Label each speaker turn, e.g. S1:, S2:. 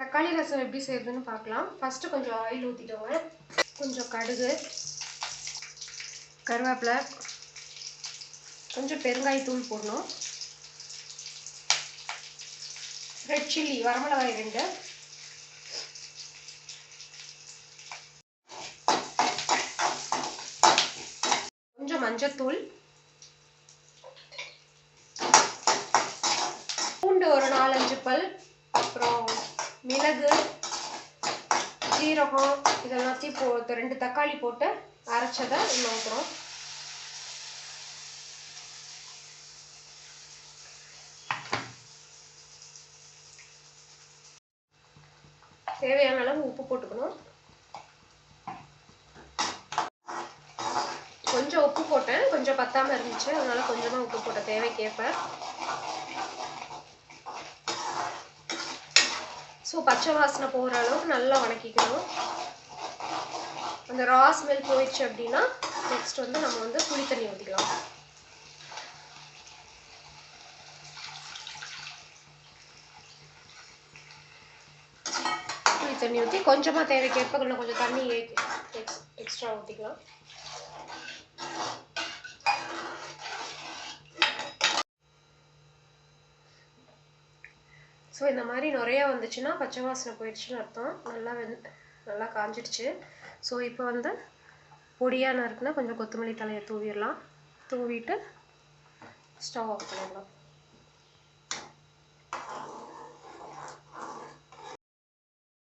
S1: தக்காளி ரசம் எப்படி செய்யறதுன்னு பார்க்கலாம். ஃபஸ்ட்டு கொஞ்சம் ஆயில் ஊற்றிட்டோங்க. கொஞ்சம் கடுகு, கருவேப்பிலை, கொஞ்சம் பெருங்காயத்தூள் போடணும். ரெட் சில்லி வரமிளகாய் 2, கொஞ்சம் மஞ்சத்தூள், பூண்டு ஒரு 4-5 பல், அப்புறம் மிளகு, ஜீரகம் இதெல்லாத்தையும் 2 தக்காளி போட்டு அரைச்சதை இன்னும் ஊற்றுறோம். தேவையான அளவு உப்பு போட்டுக்கணும். கொஞ்சம் உப்பு போட்டேன், கொஞ்சம் பத்தாம இருந்துச்சு, அதனால கொஞ்சமாக உப்பு போட்ட தேவைக்கேற்ப. ஸோ பச்சை வாசனை போகிற அளவுக்கு நல்லா வதக்கிக்கணும். அந்த ரா ஸ்மெல் போயிடுச்சு அப்படின்னா நெக்ஸ்ட் வந்து நம்ம வந்து புளி தண்ணி ஊற்றிக்கலாம். புளி தண்ணி ஊற்றி கொஞ்சமாக தேவைக்கேற்ப இன்னும் கொஞ்சம் தண்ணி எக்ஸ்ட்ரா ஊற்றிக்கலாம். ஸோ இந்த மாதிரி நிறையா வந்துச்சுன்னா பச்சை வாசனை போயிடுச்சுன்னு அர்த்தம். நல்லா காஞ்சிடுச்சு. ஸோ இப்போ வந்து பொடியாக நறுக்குனா கொஞ்சம் கொத்தமல்லி தலையை தூவிடலாம். தூவிட்டு ஸ்டவ் ஆஃப் பண்ணிடலாம்.